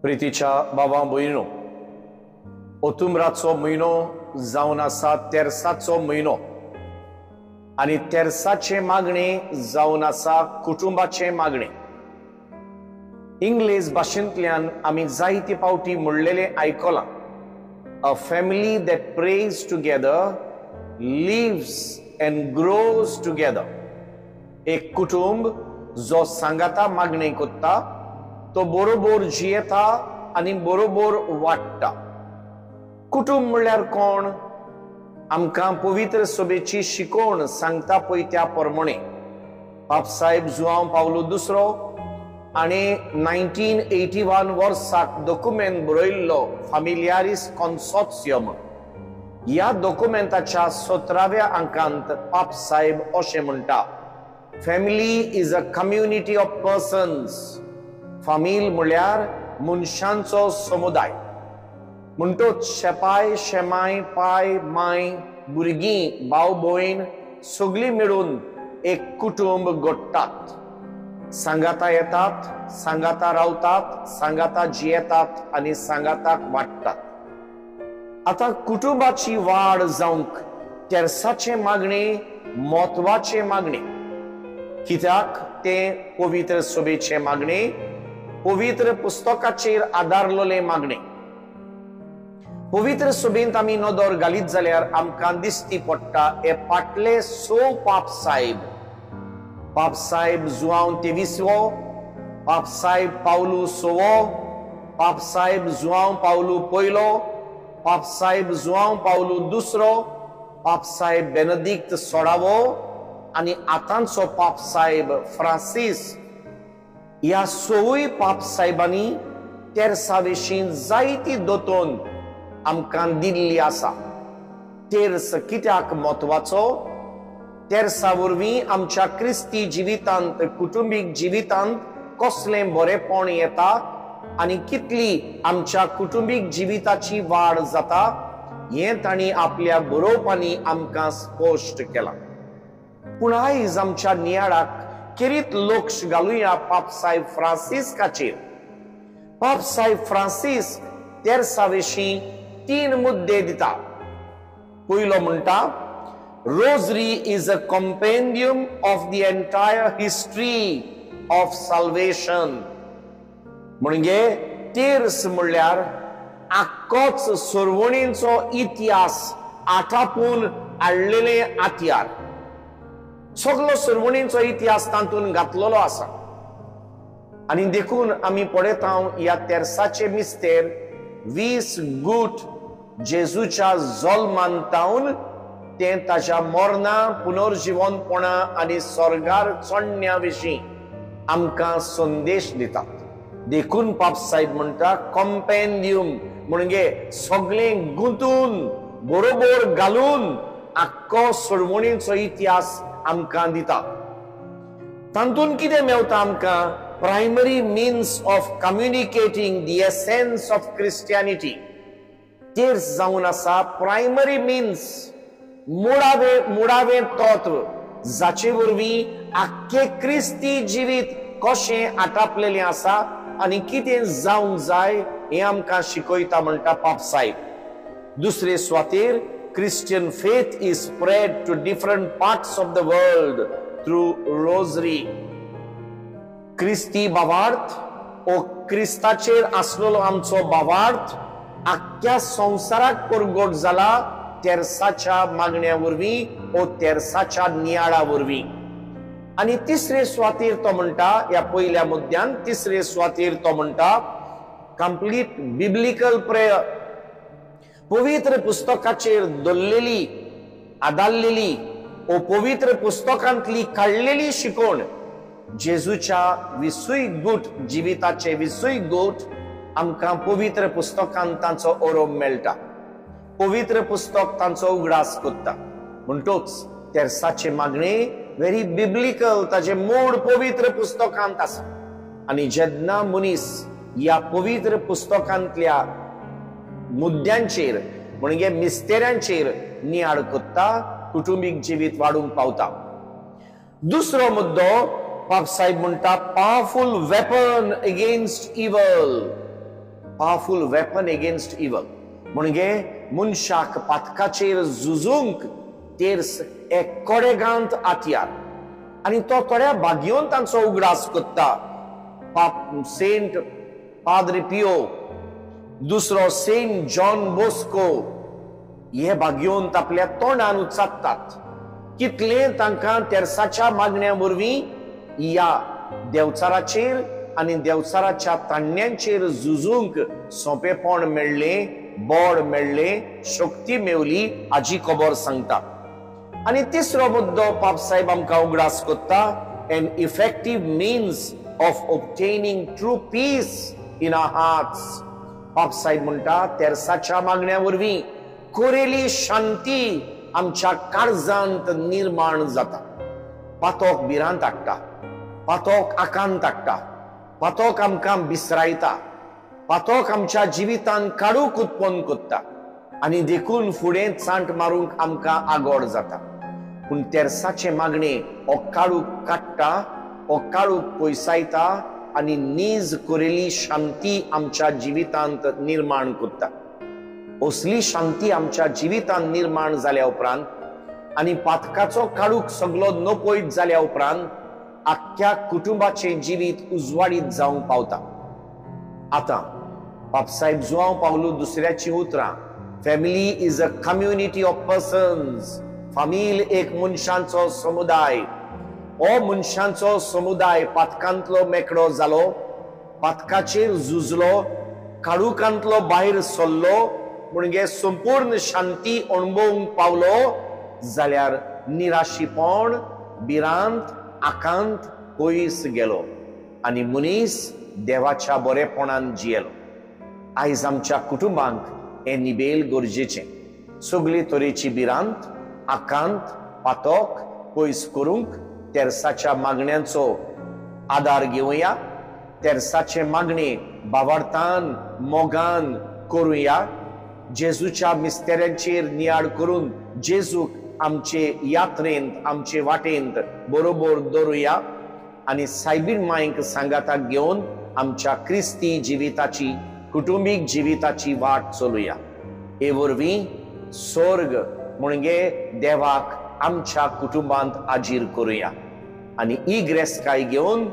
प्रितीच्या बाबा भयणो, ओतुंबराचो म्हयनो जावन आसा तेरसाचो म्हयनो आनी तेरसाचे मागणे जावन आसा कुटुंबाचे मागणे. इंग्लीश भाशेंतल्यान आमी जायते पावटी म्हणलेले आयकलां, a family that prays together lives and grows together. एक कुटुंब जो सांगाता मागणे कोत्ता तो बरोबर जियेता आनी बरोबर वाडटा. कुटुंब म्हणल्यार कोण? आमकां पवित्र सभेची शिकवण सांगता पळय त्या प्रमाणे पापसाहेब जुआंव पावलो दुसरो आनी 1981 वर्साक डॉक्युमेंट बरयल्लो फामिलियारिस कॉन्सोर्टियम. ह्या डॉक्युमेंटाच्या 17व्या अंकांत पापसाहेब अशें म्हणटा, family is a community of persons. फामील म्हळ्यार मनशांचो समुदाय. म्हणटोच शेपाय शेमाय पाय माय भुरगीं भाव भयण सगळीं मेळून एक कुटुंब घडटात. सांगाता येतात, सांगाता रावतात, सांगाता जियेतात आनी सांगाताक वाडटात. आता कुटुंबाची वाड जावंक तेरसाचे मागणे म्हत्वाचे मागणे. कित्याक ते पवित्र सभेचे मागणे, पवित्र पुस्तकाचेर आदारलेले मागणे. पवित्र सभेंत आमी नदर घालीत जाल्यार आमकां दिसती पडटा हे फाटले 6 पापसाहेब जुआंव 23वो, पापसाहेब पावलो 6वो, पापसाहेब जुआंव पावलो 1लो, पापसाहेब जुआंव पावलो 2रो, पापसाहेब बेनेडिक्ट 16वो आनी आतांचो पापसाहेब फ्रांसीस. ह्या 6 पापसाहेबांनी तेरसाविशीं जायती दोतोन आमकां दिल्ली आसा. तेरस कित्याक म्हत्वाचो? तेरसा वरवीं आमच्या क्रिस्ती जिवितांत, कुटुंबीक जिवितांत कसलें बरेपण येता आनी कितली आमच्या कुटुंबीक जिविताची वाड जाता हें तांणी आपल्या बरोवपांनी आमकां स्पश्ट केलां. पूण आयज आमच्या नियाळाक किरीत लक्ष घालुया पापसाहेब फ्रांसिस्काचेर. पापसाहेब फ्रांसीस तेरसाविशीं 3 मुद्दे दिता. पयलो म्हणटा, rosary is a compendium of the entire history of solvation. म्हणजे तेरस म्हणल्यार आख्खोच सर्वणींचो इतिहास आटापून हाडलेले आत्यार. सगळो सर्वणींचो इतिहास तातूंत घातलेलो आसा. आनी देखून आमी पळयता ह्या तेरसाचे मिस्तेर 20 गूट जेजूच्या जल्मांतावन ते ताच्या मरणा, पुनर्जीवनपणा आनी स्वर्गार चडण्या विशीं आमकां संदेश दितात. देखून पापसाहेब म्हणटा कंपेंडियम म्हणजे सगळें गुंतून बरोबर घालून आख्खो सर्वणींचो इतिहास आमकां दिता. तातूंत कितें मेवता आमकां? Primary means of communicating the essence of Christianity. तेर्स जावन आसा प्रायमरी मीन्स, मुळावें तत्व जाचे वरवीं आख्खे क्रिस्ती जिवीत कशें आटापलेलें आसा आनी कितें जावंक जाय हें आमकां शिकयता म्हणटा पापसाहेब. दुसरे सुवातेर Christian faith is spread to different parts of the world through rosary. क्रिस्ती भावार्थ ओ क्रिस्ताचेर आसलेलो आमचो भावार्थ आख्ख्या संवसाराक परगट जाला तेरसाच्या मागण्या वरवीं ओ तेरसाच्या नियाळा वरवीं. आनी तिसरे सुवातेर तो म्हणटा, ह्या पयल्या मुद्द्यान तिसरे सुवातेर तो म्हणटा कंप्लीट बिब्लिकल प्रेयर. पवित्र पुस्तकाचेर दल्लेली, आदारलेली ओ पवित्र पुस्तकांतली काडलेली शिकवण जेजूच्या 20 गूट जिविताचे 20 गूट आमकां पवित्र पुस्तकांत तांचो ओरोप मेळटा. पवित्र पुस्तक तांचो उगडास करता. म्हणटोच तेरसाचे मागणे व्हेरी बिब्लिकल, ताचे मूळ पवित्र पुस्तकांत आसा. आनी जेन्ना मनीस ह्या पवित्र पुस्तकांतल्या मुद्द्यांचेर म्हणजे मिस्तेऱ्यांचेर नियाळ करता, कुटुंबीक जिवीत वाडूंक पावता. दुसरो मुद्दो पापसाहेब म्हणटा पॉवरफुल वेपन अगेन्स्ट इवल. पावरफुल वेपन अगेन्स्ट इवल. म्हणजे मनशाक पातकाचेर झुजूंक तेर्स एक कोडेगांत आतयार आणि तो थोड्या भाग्योन तांचो उगडास करता. सेंट पाद्री पियो, दुसरो सेंट जॉन बोस्को, हे भाग्योन आपल्या तोंडान उचात्तात. कितले तांकां तेर्साच्या मागण्या वरवीं या देवचाराचेर आणि देवचाराच्या ताण्यांचेर झुजूंक सोंपेपण मेळ्ळे, बोड मेळ्ळे, शक्ती मेवली हाची खबर सांगता. आणि तिसरो मुद्दो पाप साहेब आमकां उगडास करता, an effective means of obtaining true peace in our hearts. पाप साहेब म्हणटा तेर्साच्या मागण्या वरवीं कोरेली शांती आमच्या काळजांत निर्माण जाता. पातोक भिरांत हाडटा, पातोक आकांत हाडटा, पातोक आमकां बिसरायता, पातोक आमच्या जिवितांत काडूक उत्पन्न करता आणि देखून फुडें चांट मारूंक आमकां आगोड जाता. पूण तेर्साचे मागणे हो काडूक काडटा, हो काडूक पयसायता आणि नीज कोरेली शांती आमच्या जिवितांत निर्माण करता. असली शांती आमच्या जिवितांत निर्माण जाल्या उपरांत आणि पातकाचो काडूक सगळो नपयत जाल्या उपरांत आख्ख्या कुटुंबाचे जिवीत उजवाडीत जावंक पावता. आता बापसाहेब जुआंव पावलो दुसऱ्याची उतरां. Family is a community of persons. फामील एक मनशांचो समुदाय. हो मनशांचो समुदाय पातकांतलो मेकळो जालो, पातकाचेर झुजलो, काडूकांतलो भायर सरलो, म्हणजे संपूर्ण शांती अणभवूंक पावलो जाल्यार निराशीपण, भिरांत, आकांत पयस गेलो आणि मनीस देवाच्या बरेपणान जियेलो. आयज आमच्या कुटुंबांक हे निबेल गरजेचें. सगळे तरेची भिरांत, आकांत, पातोक पयस करूंक तेर्साच्या मागण्यांचो आदार घेवया. तेर्साचे मागणे भावार्थान, मोगान करूया. जेजूच्या मिस्तेऱ्यांचेर नियाळ करून जेजूक आमचे यात्रेंत, आमचे वाटेंत बरोबर दवरुया आणि सायबीण मांयक सांगाताक घेवन आमच्या क्रिस्ती जिविताची, कुटुंबीक जिविताची वाट चलुया. हे वरवीं स्वर्ग म्हणजे देवाक आमच्या कुटुंबांत आजीर करूया आणि इग्रेस्काय घेवन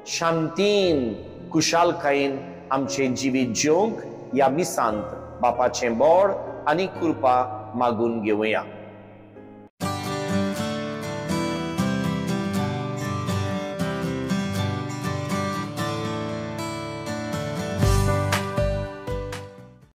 शांतीन, कुशालकायेन आमचे जिवीत जिवंक या मिसांत बापाचें बोड आनी कृपा मागून घेवया.